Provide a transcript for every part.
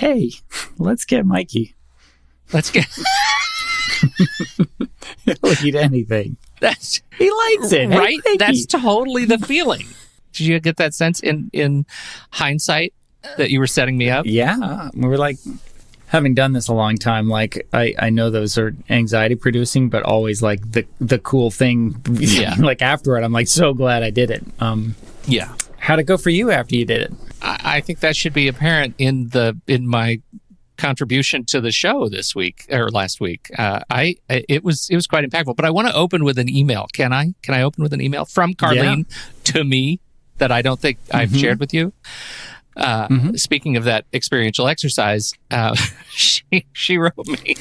hey, let's get Mikey. Let's get... He'll eat anything. He likes it. Right? Hey, that's totally the feeling. Did you get that sense in hindsight that you were setting me up? Yeah. We were like, having done this a long time, like I know those are anxiety producing, but always like the cool thing. Yeah. Like afterward, I'm like so glad I did it. Yeah. How'd it go for you after you did it? I think that should be apparent in my contribution to the show this week or last week. It was quite impactful. But I want to open with an email. Can I open with an email from Carleen to me that I don't think I've shared with you? Speaking of that experiential exercise, she wrote me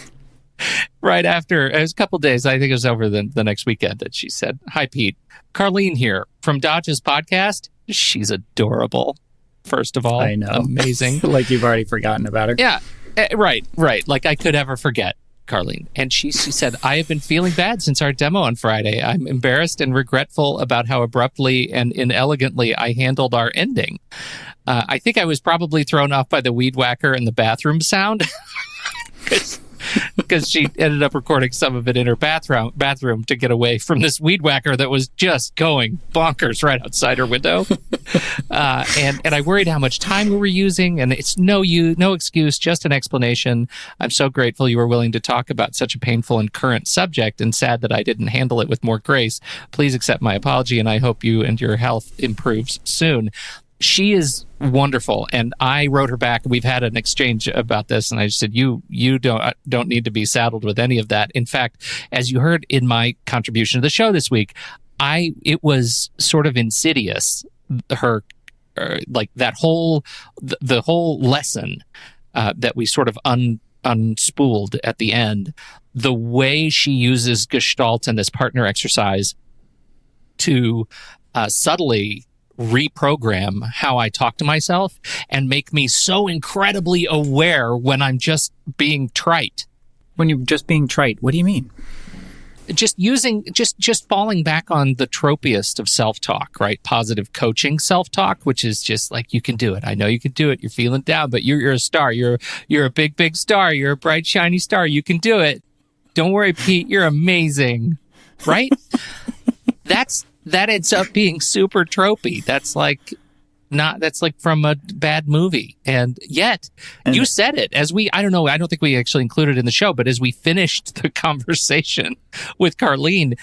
right after. It was a couple days. I think it was over the next weekend. And she said, "Hi Pete, Carleen here from Dodge's podcast. She's adorable. First of all, I know, amazing. Like you've already forgotten about her. Yeah, right. Like I could ever forget Carleen." And she said, "I have been feeling bad since our demo on Friday. I'm embarrassed and regretful about how abruptly and inelegantly I handled our ending. I think I was probably thrown off by the weed whacker and the bathroom sound." Because she ended up recording some of it in her bathroom to get away from this weed whacker that was just going bonkers right outside her window. And I worried how much time we were using, and it's no excuse, just an explanation. I'm so grateful you were willing to talk about such a painful and current subject, and sad that I didn't handle it with more grace. Please accept my apology, and I hope you and your health improves soon. She is wonderful, and I wrote her back. We've had an exchange about this, and I just said, you don't need to be saddled with any of that. In fact, as you heard in my contribution to the show this week, it was sort of insidious. Her like that whole the whole lesson that we sort of unspooled at the end. The way she uses Gestalt and this partner exercise to subtly reprogram how I talk to myself and make me so incredibly aware when I'm just being trite. When you're just being trite, what do you mean? Just falling back on the tropiest of self-talk, right? Positive coaching self-talk, which is just like, you can do it. I know you can do it. You're feeling down, but you're a star. You're a big star. You're a bright, shiny star. You can do it. Don't worry, Pete. You're amazing. Right? That ends up being super tropey. That's like from a bad movie. And yet you said it I don't think we actually included it in the show, but as we finished the conversation with Carleen,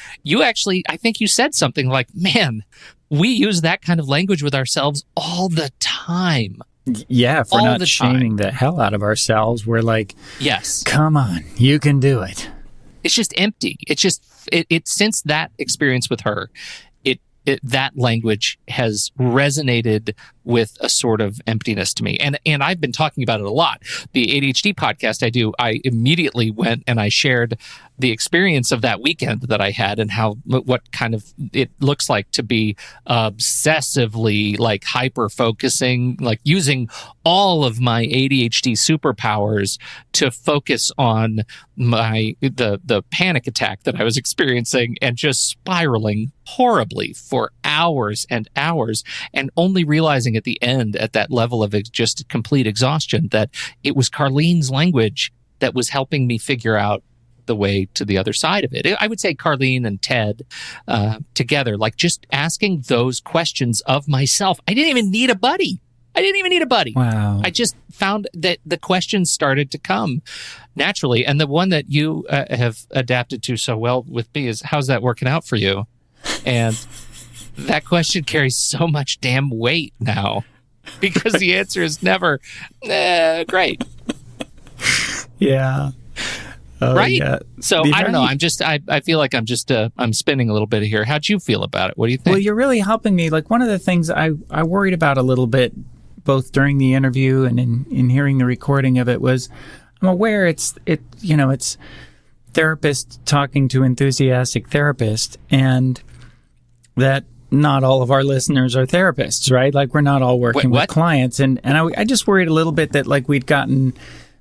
I think you said something like, man, we use that kind of language with ourselves all the time. Yeah, if we're not shaming the hell out of ourselves, we're like, yes, come on, you can do it. It's just empty. It's just, since that experience with her, that language has resonated with a sort of emptiness to me. And I've been talking about it a lot. The ADHD podcast I immediately went and I shared the experience of that weekend that I had and what kind of it looks like to be obsessively like hyper focusing, like using all of my ADHD superpowers to focus on the panic attack that I was experiencing and just spiraling horribly for hours and hours, and only realizing at the end, at that level of just complete exhaustion, that it was Carleen's language that was helping me figure out the way to the other side of it. I would say Carleen and Ted together, like just asking those questions of myself. I didn't even need a buddy. Wow. I just found that the questions started to come naturally. And the one that you have adapted to so well with me is, how's that working out for you? And that question carries so much damn weight now, because the answer is never great. Yeah. Right? Yeah. So I don't know. I feel like I'm spinning a little bit here. How'd you feel about it? What do you think? Well, you're really helping me. Like, one of the things I worried about a little bit, both during the interview and in hearing the recording of it, was I'm aware it's therapist talking to enthusiastic therapist, and that not all of our listeners are therapists, right? Like, we're not all working with clients. And I just worried a little bit that like we'd gotten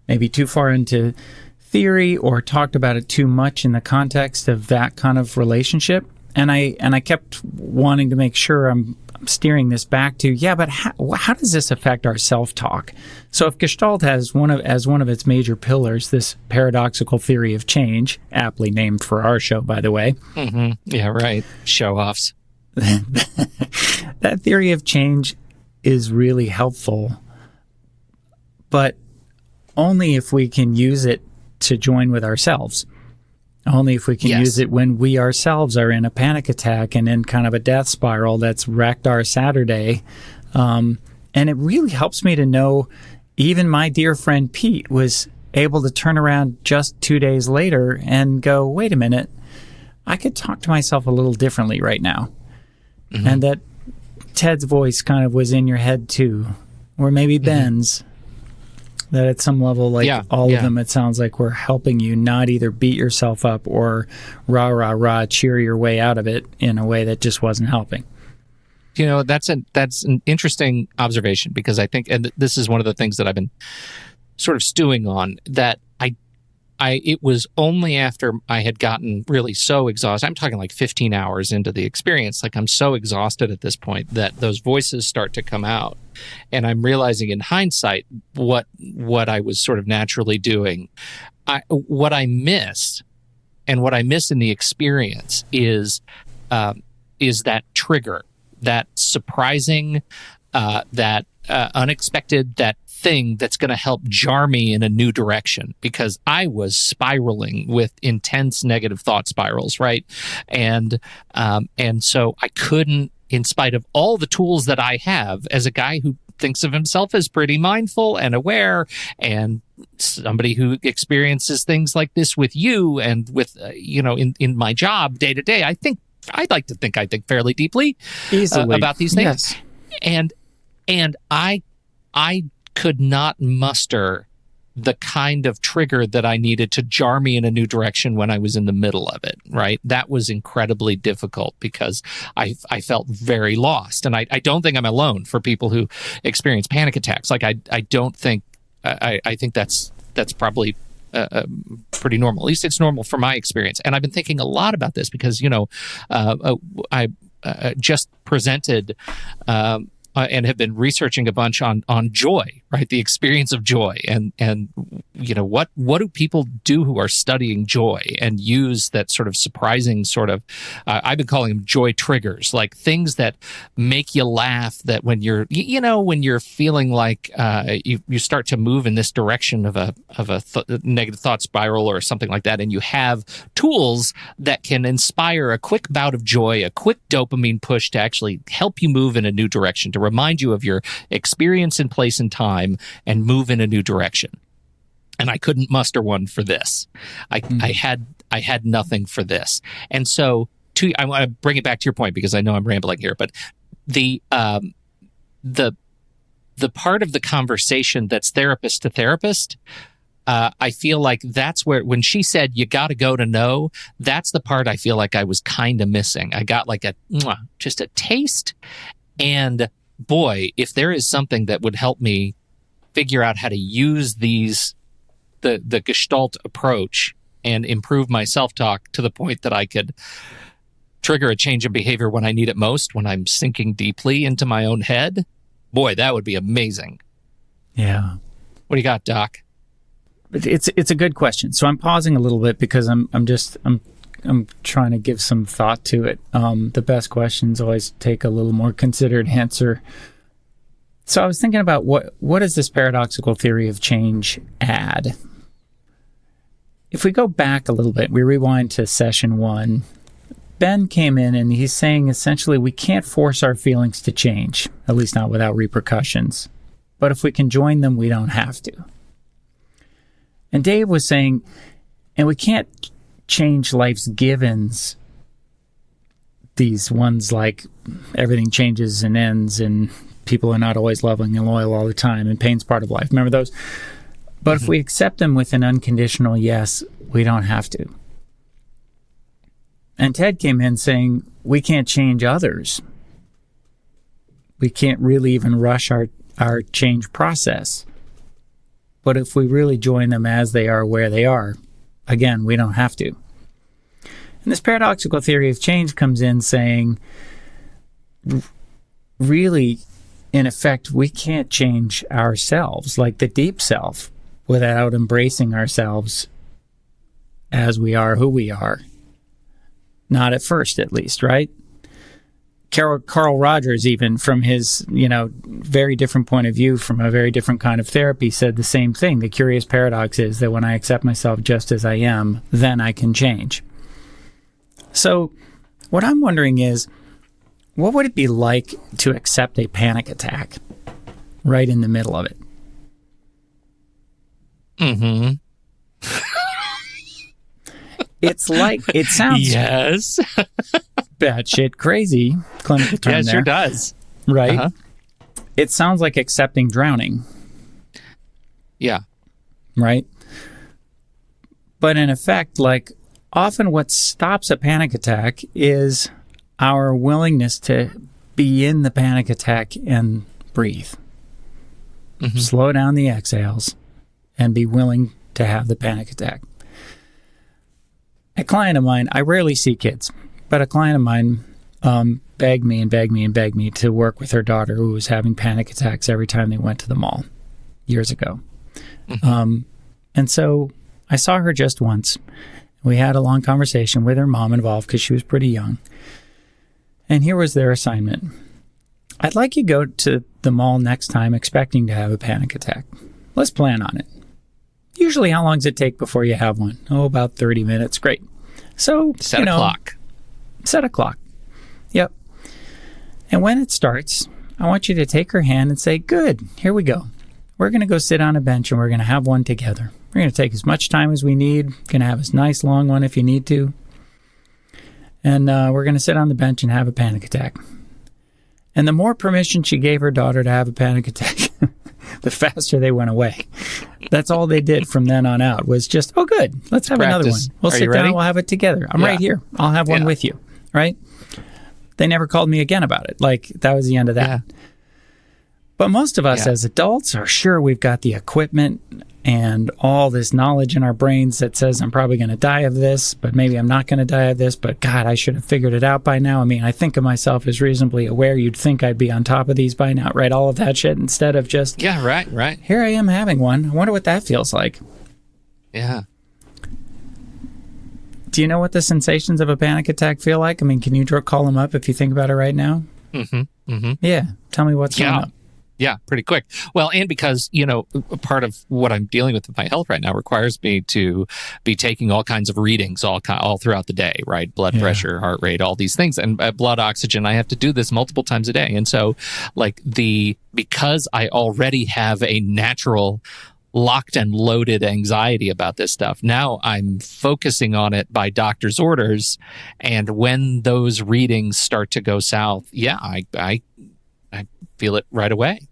maybe too far into theory or talked about it too much in the context of that kind of relationship. And I kept wanting to make sure I'm steering this back to, but how does this affect our self-talk? So if Gestalt has as one of its major pillars this paradoxical theory of change, aptly named for our show, by the way. Mm-hmm. Yeah, right. Show-offs. That theory of change is really helpful, but only if we can use it to join with ourselves. Only if we can use it when we ourselves are in a panic attack and in kind of a death spiral that's wrecked our Saturday. And it really helps me to know even my dear friend Pete was able to turn around just 2 days later and go, wait a minute, I could talk to myself a little differently right now. Mm-hmm. And that Ted's voice kind of was in your head too, or maybe Ben's. That at some level, all of them, it sounds like we're helping you not either beat yourself up or rah, cheer your way out of it in a way that just wasn't helping. That's an interesting observation, because I think, and this is one of the things that I've been sort of stewing on, that it was only after I had gotten really so exhausted, I'm talking like 15 hours into the experience, like I'm so exhausted at this point that those voices start to come out. And I'm realizing in hindsight what I was sort of naturally doing. What I miss in the experience is that trigger, that surprising, that unexpected, that thing that's going to help jar me in a new direction, because I was spiraling with intense negative thought spirals, right? And so I couldn't, in spite of all the tools that I have as a guy who thinks of himself as pretty mindful and aware, and somebody who experiences things like this with you and with, in my job day to day, I'd like to think I think fairly deeply about these things. Yes. And I could not muster the kind of trigger that I needed to jar me in a new direction when I was in the middle of it, right? That was incredibly difficult because I felt very lost. And I don't think I'm alone for people who experience panic attacks. Like, I don't think, I think that's probably pretty normal. At least it's normal from my experience. And I've been thinking a lot about this because, I just presented and have been researching a bunch on joy, right? The experience of joy, and what do people do who are studying joy and use that sort of surprising sort of I've been calling them joy triggers, like things that make you laugh. That when you're when you're feeling like you start to move in this direction of a negative thought spiral or something like that, and you have tools that can inspire a quick bout of joy, a quick dopamine push to actually help you move in a new direction, to remind you of your experience in place and time and move in a new direction. And I couldn't muster one for this. I had nothing for this. And so I want to bring it back to your point, because I know I'm rambling here, but the part of the conversation that's therapist to therapist, I feel like that's where, when she said you got to go to know, that's the part I feel like I was kind of missing. I got like just a taste. And boy, if there is something that would help me figure out how to use the Gestalt approach and improve my self-talk to the point that I could trigger a change in behavior when I need it most, when I'm sinking deeply into my own head, boy, that would be amazing. Yeah. What do you got, Doc? It's a good question. So I'm pausing a little bit because I'm trying to give some thought to it. The best questions always take a little more considered answer. So I was thinking about what does this paradoxical theory of change add? If we go back a little bit, we rewind to session 1, Ben came in and he's saying essentially we can't force our feelings to change, at least not without repercussions. But if we can join them, we don't have to. And Dave was saying, and we can't change life's givens, these ones like everything changes and ends and people are not always loving and loyal all the time and pain's part of life. Remember those? But if we accept them with an unconditional yes, we don't have to. And Ted came in saying we can't change others. We can't really even rush our change process. But if we really join them as they are, where they are, again, we don't have to. And this paradoxical theory of change comes in saying really, in effect, we can't change ourselves, like the deep self, without embracing ourselves as we are, who we are. Not at first, at least, right? Carl Rogers, even from his, very different point of view, from a very different kind of therapy, said the same thing. The curious paradox is that when I accept myself just as I am, then I can change. So what I'm wondering is, what would it be like to accept a panic attack right in the middle of it? Mm-hmm. It's like, it sounds... Yes. batshit crazy, clinical term. Yeah, it there. sure does. Right? Uh-huh. It sounds like accepting drowning. Yeah. Right? But in effect, like, often what stops a panic attack is our willingness to be in the panic attack and breathe. Mm-hmm. Slow down the exhales and be willing to have the panic attack. A client of mine, I rarely see kids, but a client of mine begged me to work with her daughter who was having panic attacks every time they went to the mall years ago. Mm-hmm. And so I saw her just once. We had a long conversation with her mom involved because she was pretty young. And here was their assignment. I'd like you to go to the mall next time expecting to have a panic attack. Let's plan on it. Usually, how long does it take before you have one? Oh, about 30 minutes. Great. So, set a clock. Set a clock. Yep. And when it starts, I want you to take her hand and say, good, here we go. We're going to go sit on a bench and we're going to have one together. We're going to take as much time as we need. Going to have a nice long one if you need to. And we're going to sit on the bench and have a panic attack. And the more permission she gave her daughter to have a panic attack, the faster they went away. That's all they did from then on out was just, oh, good, let's have another one. We'll sit down, we'll have it together. I'm right here. I'll have one with you, right? They never called me again about it. Like, that was the end of that. Yeah. But most of us as adults are sure we've got the equipment and all this knowledge in our brains that says I'm probably going to die of this, but maybe I'm not going to die of this, but God, I should have figured it out by now. I mean, I think of myself as reasonably aware. You'd think I'd be on top of these by now, right? All of that shit instead of just... Yeah, right. Here I am having one. I wonder what that feels like. Yeah. Do you know what the sensations of a panic attack feel like? I mean, can you call them up if you think about it right now? Mm-hmm. Mm-hmm. Yeah. Tell me what's going up. Yeah, pretty quick. Well, and because, part of what I'm dealing with my health right now requires me to be taking all kinds of readings all throughout the day, right? Blood pressure, heart rate, all these things. And blood oxygen, I have to do this multiple times a day. And so, because I already have a natural locked and loaded anxiety about this stuff, now I'm focusing on it by doctor's orders. And when those readings start to go south, I feel it right away.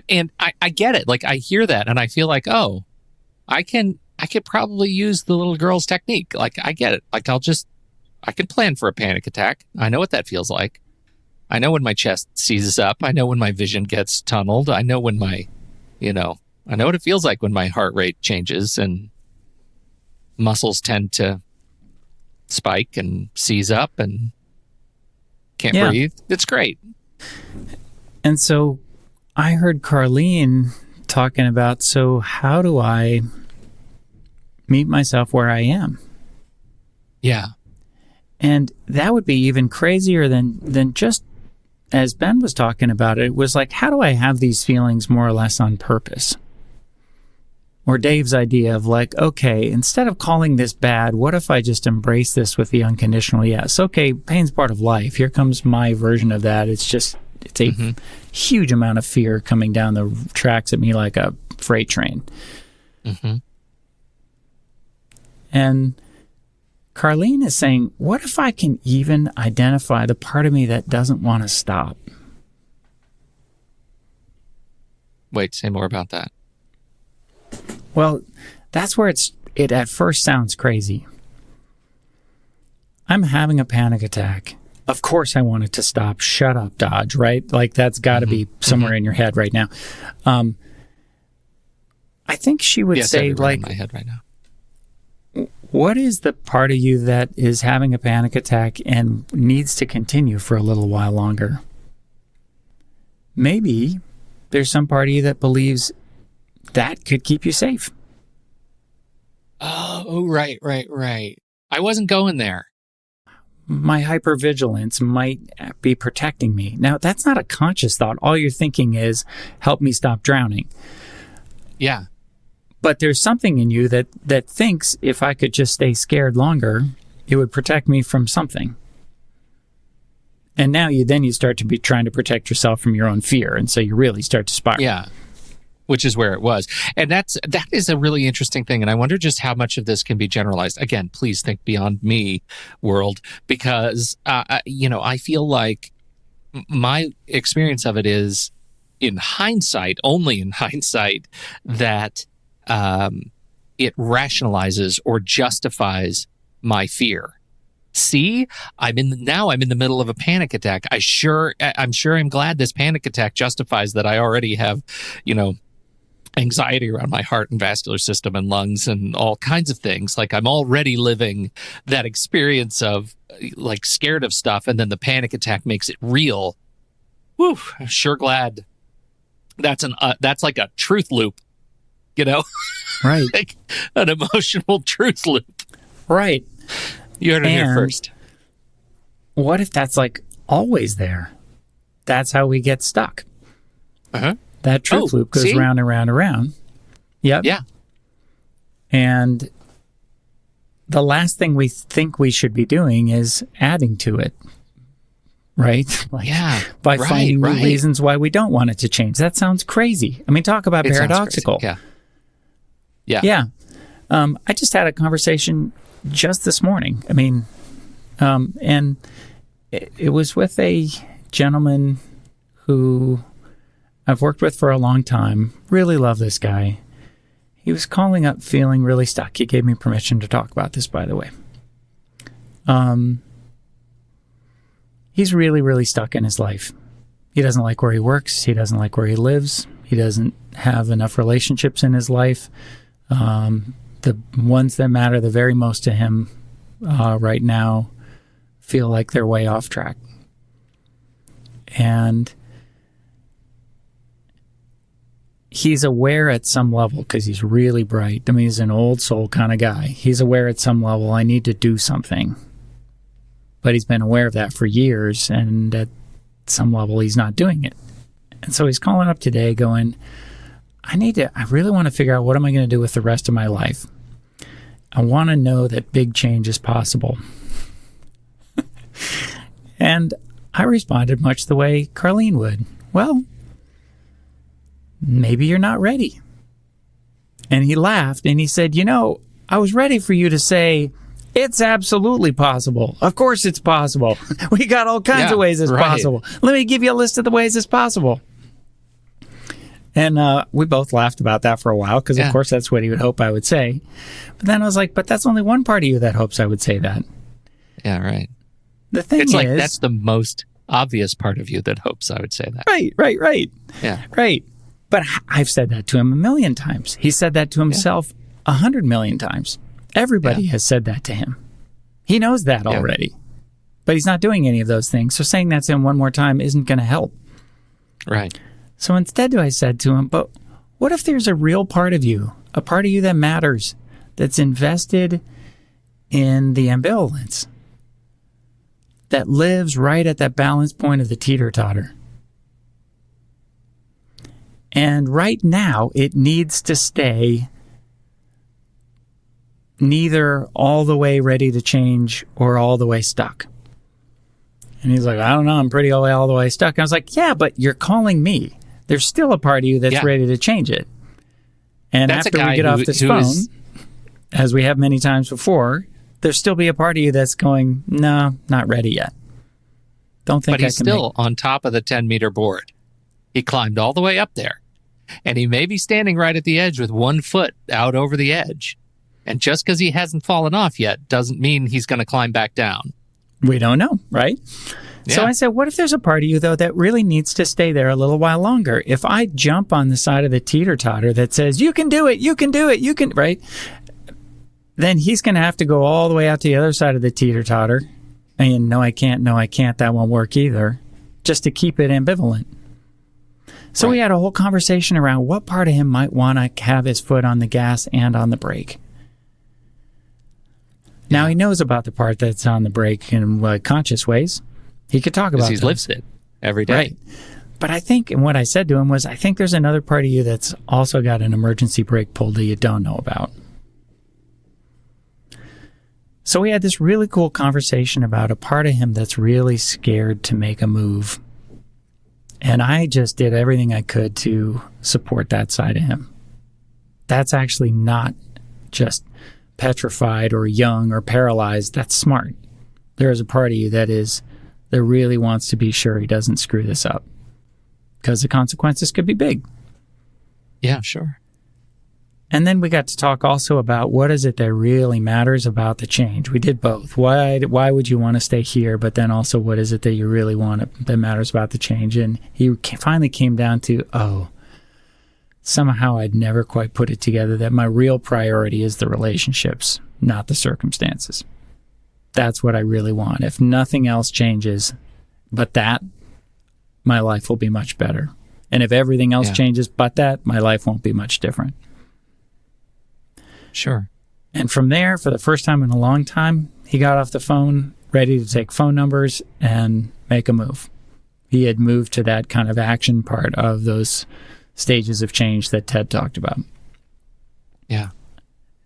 And I get it. Like, I hear that and I feel like, oh, I could probably use the little girl's technique. Like, I get it. Like, I can plan for a panic attack. I know what that feels like. I know when my chest seizes up. I know when my vision gets tunneled. I know when I know what it feels like when my heart rate changes and muscles tend to spike and seize up and can't breathe. It's great. And so I heard Carleen talking about, so how do I meet myself where I am? Yeah. And that would be even crazier than just as Ben was talking about it. It was like, how do I have these feelings more or less on purpose? Or Dave's idea of like, okay, instead of calling this bad, what if I just embrace this with the unconditional yes? Okay, pain's part of life. Here comes my version of that. It's a huge amount of fear coming down the tracks at me like a freight train. Mm-hmm. And Carleen is saying, what if I can even identify the part of me that doesn't want to stop? Wait, say more about that. Well, that's where it at first sounds crazy. I'm having a panic attack. Of course I want it to stop. Shut up, Dodge, right? Like, that's got to be somewhere in your head right now. I think she would say, like, in my head right now. What is the part of you that is having a panic attack and needs to continue for a little while longer? maybe there's some part of you that believes that could keep you safe. Oh, right. I wasn't going there. My hypervigilance might be protecting me. Now, that's not a conscious thought. All you're thinking is, help me stop drowning. Yeah. But there's something in you that thinks if I could just stay scared longer, it would protect me from something. And now you start to be trying to protect yourself from your own fear. And so you really start to spiral. Yeah. Which is where it was. And that is a really interesting thing. And I wonder just how much of this can be generalized. Again, please think beyond me, world, because, I feel like my experience of it is only in hindsight, that it rationalizes or justifies my fear. See, I'm in the middle of a panic attack. I'm sure I'm glad this panic attack justifies that I already have, anxiety around my heart and vascular system and lungs and all kinds of things. Like, I'm already living that experience of like scared of stuff, and then the panic attack makes it real. Whew, I'm sure glad that's like a truth loop, Right. Like an emotional truth loop. Right. You heard it here first. What if that's like always there? That's how we get stuck. Uh-huh. That truth loop goes round and round and round. Yep. Yeah. And the last thing we think we should be doing is adding to it. Right? By finding new reasons why we don't want it to change. That sounds crazy. I mean, talk about paradoxical. Yeah. I just had a conversation just this morning. I mean, and it was with a gentleman who I've worked with for a long time. Really love this guy. He was calling up feeling really stuck. He gave me permission to talk about this, by the way. He's really, really stuck in his life. He doesn't like where he works. He doesn't like where he lives. He doesn't have enough relationships in his life. The ones that matter the very most to him right now feel like they're way off track. And he's aware at some level, because he's really bright. I mean, he's an old soul kind of guy. He's aware at some level, I need to do something. But he's been aware of that for years, and at some level, he's not doing it. And so he's calling up today going, I really want to figure out what am I going to do with the rest of my life. I want to know that big change is possible. And I responded much the way Carleen would. Well, maybe you're not ready. And he laughed and he said, I was ready for you to say, it's absolutely possible. Of course it's possible. We got all kinds of ways it's possible. Let me give you a list of the ways it's possible. And we both laughed about that for a while, because of course that's what he would hope I would say. But then I was like, but that's only one part of you that hopes I would say that. Yeah, right. The thing is, like that's the most obvious part of you that hopes I would say that. Right. Yeah. Right. But I've said that to him 1,000,000 times. He said that to himself 100 million times. Everybody has said that to him. He knows that already. But he's not doing any of those things. So saying that to him one more time isn't going to help. Right. So instead I said to him, but what if there's a real part of you, a part of you that matters, that's invested in the ambivalence, that lives right at that balance point of the teeter-totter? And right now, it needs to stay neither all the way ready to change or all the way stuck. And he's like, I don't know, I'm pretty all the way stuck. And I was like, yeah, but you're calling me. There's still a part of you that's ready to change it. And that's after we get off this phone, as we have many times before, there'll still be a part of you that's going, no, not ready yet. Don't think I can. But he's still on top of the 10-meter board. He climbed all the way up there. And he may be standing right at the edge with one foot out over the edge. And just because he hasn't fallen off yet doesn't mean he's going to climb back down. We don't know, right? Yeah. So I said, what if there's a part of you, though, that really needs to stay there a little while longer? If I jump on the side of the teeter-totter that says, you can do it, right? Then he's going to have to go all the way out to the other side of the teeter-totter. And no, I can't, that won't work either. Just to keep it ambivalent. So we had a whole conversation around what part of him might want to have his foot on the gas and on the brake. Now he knows about the part that's on the brake in conscious ways. He could talk about it. He lives it every day. Right. But I think, and what I said to him was, I think there's another part of you that's also got an emergency brake pull that you don't know about. So we had this really cool conversation about a part of him that's really scared to make a move. And I just did everything I could to support that side of him. That's actually not just petrified or young or paralyzed. That's smart. There is a part of you that really wants to be sure he doesn't screw this up, because the consequences could be big. Yeah, sure. And then we got to talk also about what is it that really matters about the change. We did both. Why would you want to stay here? But then also, what is it that you really want that matters about the change? And he finally came down to, somehow I'd never quite put it together that my real priority is the relationships, not the circumstances. That's what I really want. If nothing else changes but that, my life will be much better. And if everything else changes but that, my life won't be much different. Sure. And from there, for the first time in a long time, he got off the phone, ready to take phone numbers and make a move. He had moved to that kind of action part of those stages of change that Ted talked about. Yeah.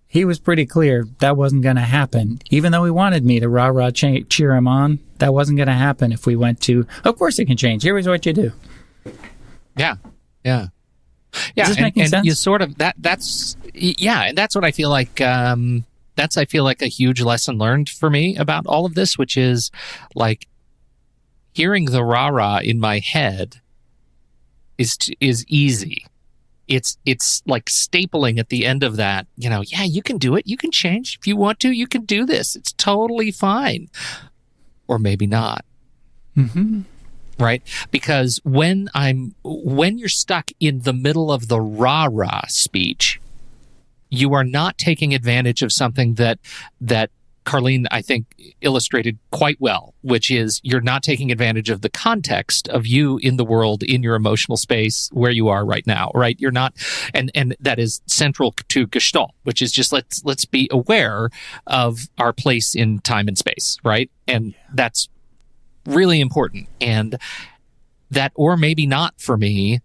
He was pretty clear that wasn't going to happen. Even though he wanted me to rah-rah cheer him on, that wasn't going to happen if we went to, of course it can change. Here is what you do. Yeah. Yeah. Yeah. Is this making sense? You sort of, and that's what I feel like, I feel like a huge lesson learned for me about all of this, which is like hearing the rah-rah in my head is easy. It's like stapling at the end of that, you can do it. You can change. If you want to, you can do this. It's totally fine. Or maybe not. Mm-hmm. Right? Because when you're stuck in the middle of the rah-rah speech, you are not taking advantage of something that Carleen, I think, illustrated quite well, which is you're not taking advantage of the context of you in the world, in your emotional space where you are right now, right? You're not, and that is central to Gestalt, which is just let's be aware of our place in time and space, right? And that's really important. And that, or maybe not for me,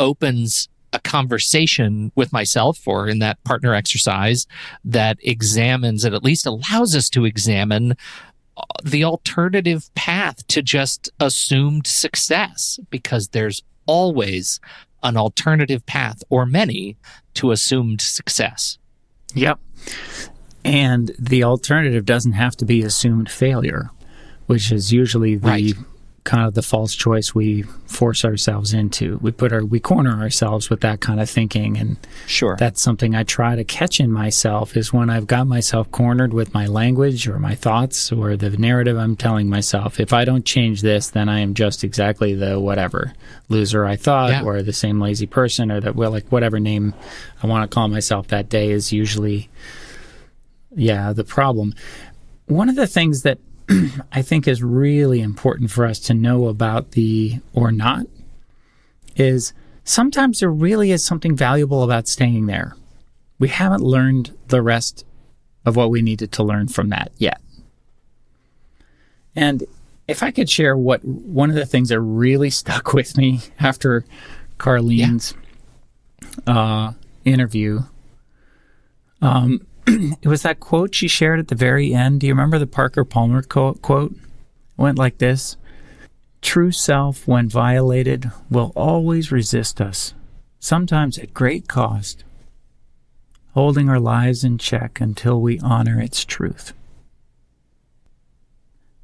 opens a conversation with myself, or in that partner exercise, that examines, and at least allows us to examine the alternative path to just assumed success, because there's always an alternative path, or many, to assumed success. Yep. And the alternative doesn't have to be assumed failure, which is usually the kind of the false choice we force ourselves into. We corner ourselves with that kind of thinking, and that's something I try to catch in myself, is when I've got myself cornered with my language or my thoughts or the narrative I'm telling myself. If I don't change this, then I am just exactly the whatever loser I thought, or the same lazy person, or whatever name I want to call myself that day is usually the problem. One of the things that I think is really important for us to know about the or not is sometimes there really is something valuable about staying there. We haven't learned the rest of what we needed to learn from that yet. And if I could share one of the things that really stuck with me after Carleen's interview, it was that quote she shared at the very end. Do you remember the Parker Palmer quote? It went like this: "True self, when violated, will always resist us, sometimes at great cost, holding our lives in check until we honor its truth."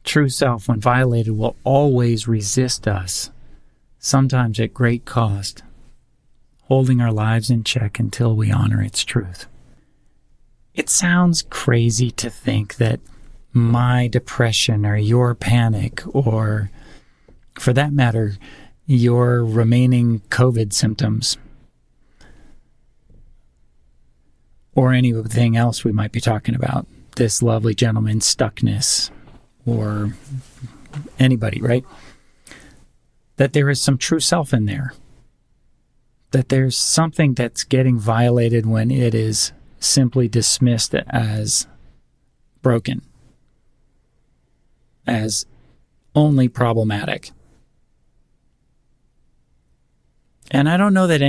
True self, when violated, will always resist us, sometimes at great cost, holding our lives in check until we honor its truth. It sounds crazy to think that my depression or your panic, or for that matter, your remaining COVID symptoms, or anything else we might be talking about, this lovely gentleman's stuckness, or anybody, right? That there is some true self in there that there's something that's getting violated when it is simply dismissed as broken, as only problematic. And I don't know that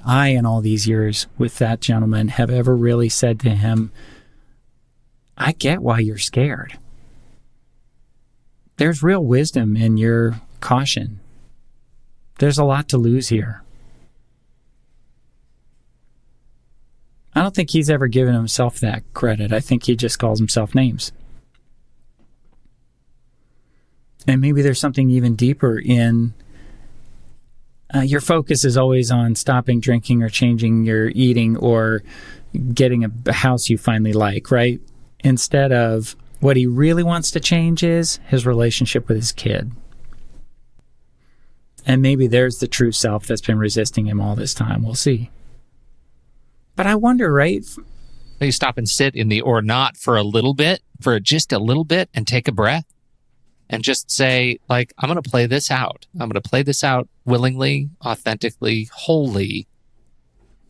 I in all these years with that gentleman have ever really said to him, I get why you're scared. There's real wisdom in your caution. There's a lot to lose here. I don't think he's ever given himself that credit. I think he just calls himself names. And maybe there's something even deeper in your focus is always on stopping drinking or changing your eating or getting a house you finally like, right? Instead of what he really wants to change is his relationship with his kid. And maybe there's the true self that's been resisting him all this time. We'll see. But I wonder, right? You stop and sit in the or not for a little bit, for just a little bit, and take a breath and just say, like, I'm going to play this out. I'm going to play this out willingly, authentically, wholly.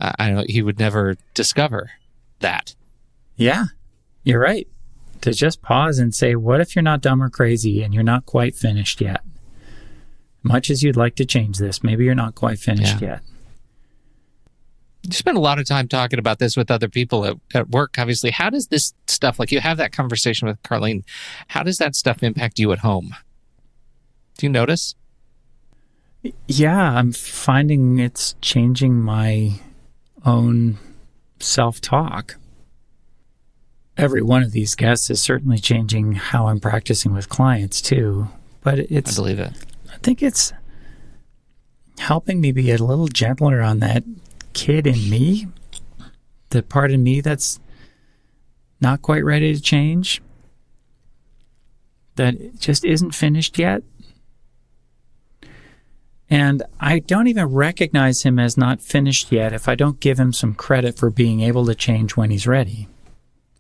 I know he would never discover that. Yeah, you're right. To just pause and say, what if you're not dumb or crazy and you're not quite finished yet? Much as you'd like to change this, maybe you're not quite finished yet. You spend a lot of time talking about this with other people at work, obviously. How does this stuff, like you have that conversation with Carleen, how does that stuff impact you at home? Do you notice? Yeah, I'm finding it's changing my own self-talk. Every one of these guests is certainly changing how I'm practicing with clients too. But I believe it. I think it's helping me be a little gentler on that kid in me, the part of me that's not quite ready to change, that just isn't finished yet. And I don't even recognize him as not finished yet if I don't give him some credit for being able to change when he's ready.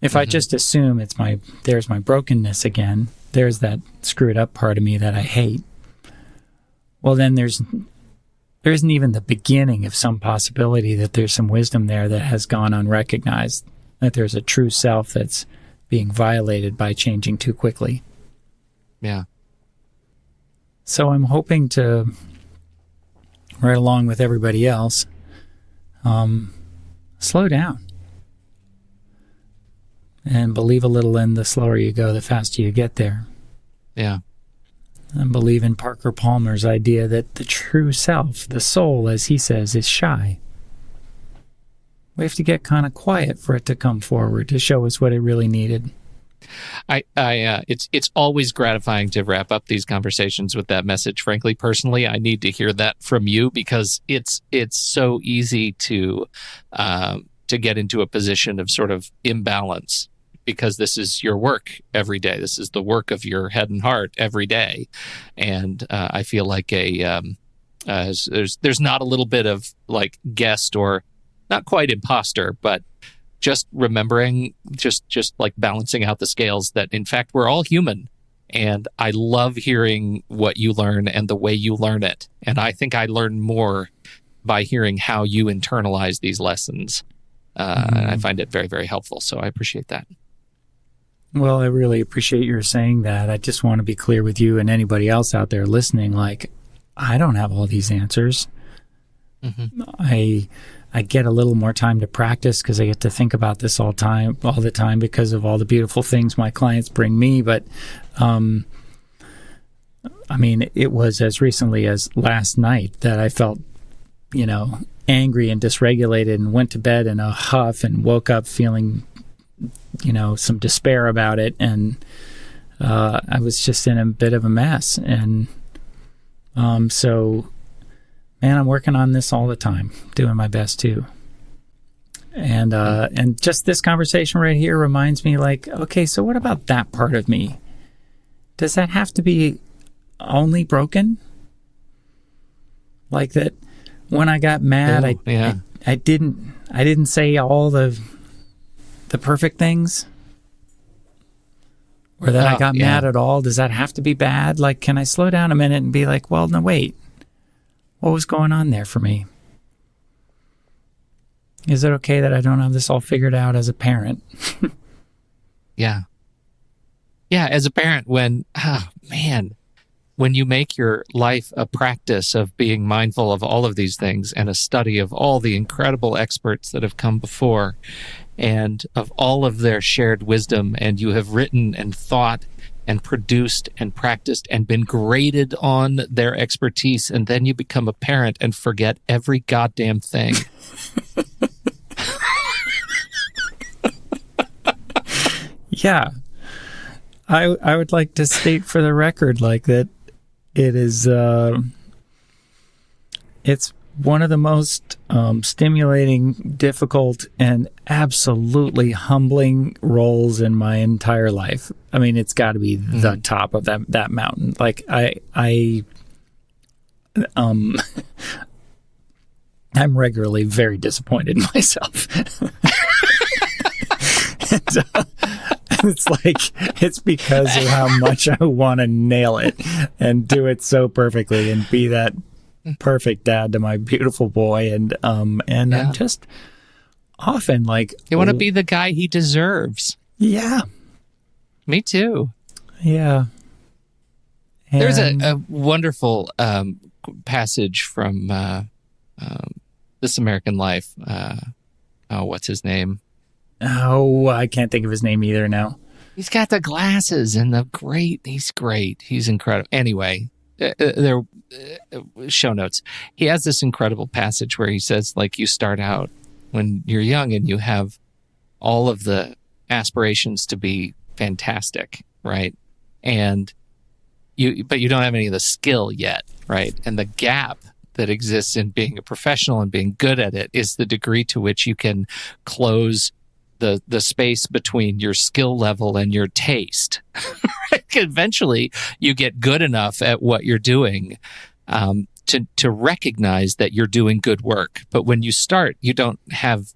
If I just assume there's my brokenness again, there's that screwed up part of me that I hate, well, then there isn't even the beginning of some possibility that there's some wisdom there that has gone unrecognized, that there's a true self that's being violated by changing too quickly. Yeah. So I'm hoping to, right along with everybody else, slow down and believe a little in the slower you go, the faster you get there. Yeah. And believe in Parker Palmer's idea that the true self, the soul, as he says, is shy. We have to get kind of quiet for it to come forward to show us what it really needed. It's always gratifying to wrap up these conversations with that message. Frankly, personally, I need to hear that from you because it's so easy to get into a position of sort of imbalance. Because this is your work every day. This is the work of your head and heart every day, and I feel like there's not a little bit of like guest or not quite imposter, but just remembering, just like balancing out the scales that in fact we're all human, and I love hearing what you learn and the way you learn it, and I think I learn more by hearing how you internalize these lessons. And I find it very, very helpful. So I appreciate that. Well, I really appreciate your saying that. I just want to be clear with you and anybody else out there listening. Like, I don't have all these answers. Mm-hmm. I get a little more time to practice because I get to think about this all the time because of all the beautiful things my clients bring me. But, I mean, it was as recently as last night that I felt, angry and dysregulated and went to bed in a huff and woke up feeling some despair about it, and I was just in a bit of a mess. And so, man, I'm working on this all the time, doing my best too. And just this conversation right here reminds me, like, okay, so what about that part of me? Does that have to be only broken? Like that when I got mad, I didn't say all the perfect things, or that I got mad at all. Does that have to be bad? Like, can I slow down a minute and be like, well, no, wait, what was going on there for me? Is it okay that I don't have this all figured out as a parent? Yeah. Yeah, as a parent, when you make your life a practice of being mindful of all of these things and a study of all the incredible experts that have come before and of all of their shared wisdom, and you have written and thought and produced and practiced and been graded on their expertise, and then you become a parent and forget every goddamn thing. Yeah. I would like to state for the record, like, that it is, it's one of the most stimulating, difficult, and absolutely humbling roles in my entire life. I mean, it's got to be the top of that mountain. Like, I'm regularly very disappointed in myself. It's like, it's because of how much I want to nail it and do it so perfectly and be that perfect dad to my beautiful boy. And I'm just often like, you want to be the guy he deserves. Yeah. Me too. Yeah. And there's a wonderful passage from This American Life. What's his name? Oh, I can't think of his name either now. He's got the glasses and he's great. He's incredible. Anyway, there show notes. He has this incredible passage where he says, like, you start out when you're young and you have all of the aspirations to be fantastic, right? But you don't have any of the skill yet, right? And the gap that exists in being a professional and being good at it is the degree to which you can close the space between your skill level and your taste. Eventually, you get good enough at what you're doing to recognize that you're doing good work. But when you start, you don't have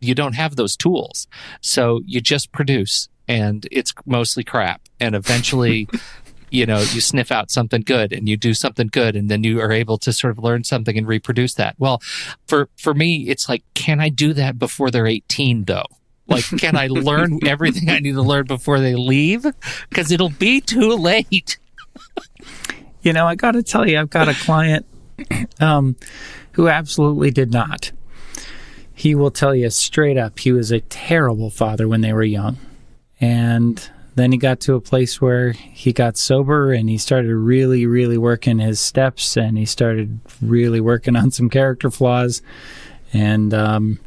those tools, so you just produce, and it's mostly crap. And eventually, you sniff out something good, and you do something good, and then you are able to sort of learn something and reproduce that. Well, for me, it's like, can I do that before they're 18, though? Like, can I learn everything I need to learn before they leave? Because it'll be too late. I got to tell you, I've got a client who absolutely did not. He will tell you straight up, he was a terrible father when they were young. And then he got to a place where he got sober and he started really, really working his steps, and he started really working on some character flaws. And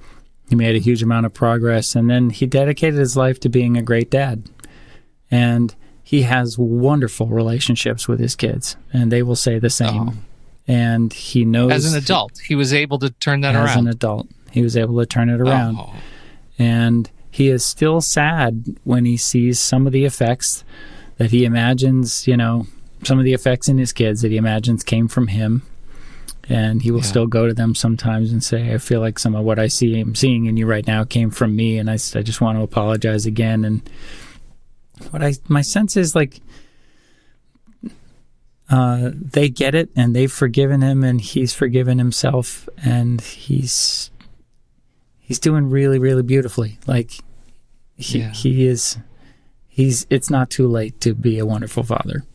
he made a huge amount of progress, and then he dedicated his life to being a great dad. And he has wonderful relationships with his kids, and they will say the same. Oh. And he knows... As an adult, he was able to turn that around. As an adult, he was able to turn it around. Oh. And he is still sad when he sees some of the effects that he imagines, some of the effects in his kids that he imagines came from him. And he will still go to them sometimes and say, I feel like some of what I'm seeing in you right now came from me, and I just want to apologize again. And my sense is, like, they get it, and they've forgiven him, and he's forgiven himself, and he's doing really, really beautifully. Like, it's not too late to be a wonderful father.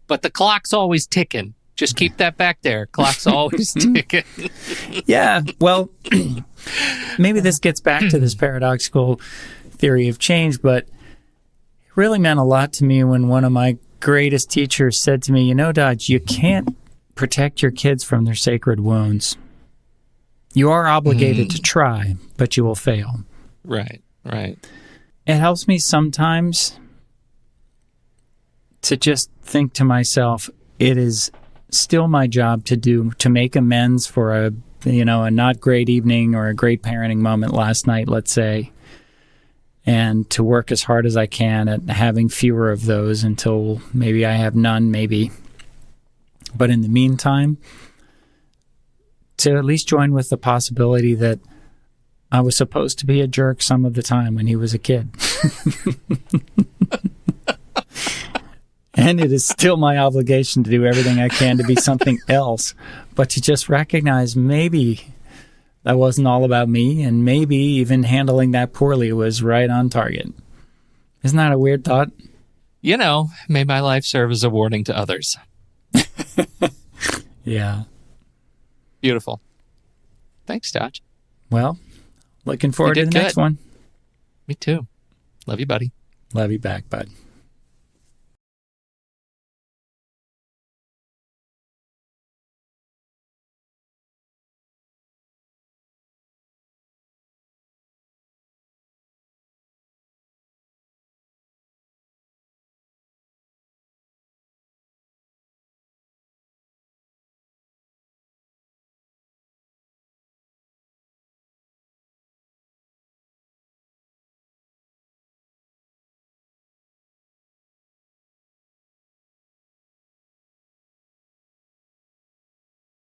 But the clock's always ticking. Just keep that back there. Clock's always ticking. Yeah. Well, maybe this gets back to this paradoxical theory of change, but it really meant a lot to me when one of my greatest teachers said to me, Dodge, you can't protect your kids from their sacred wounds. You are obligated to try, but you will fail. Right. It helps me sometimes to just think to myself, it is still my job to make amends for a not great evening or a great parenting moment last night, let's say, and to work as hard as I can at having fewer of those until maybe I have none, maybe. But in the meantime, to at least join with the possibility that I was supposed to be a jerk some of the time when he was a kid. And it is still my obligation to do everything I can to be something else, but to just recognize maybe that wasn't all about me, and maybe even handling that poorly was right on target. Isn't that a weird thought? May my life serve as a warning to others. Yeah. Beautiful. Thanks, Dodge. Well, looking forward to the next one. Me too. Love you, buddy. Love you back, bud.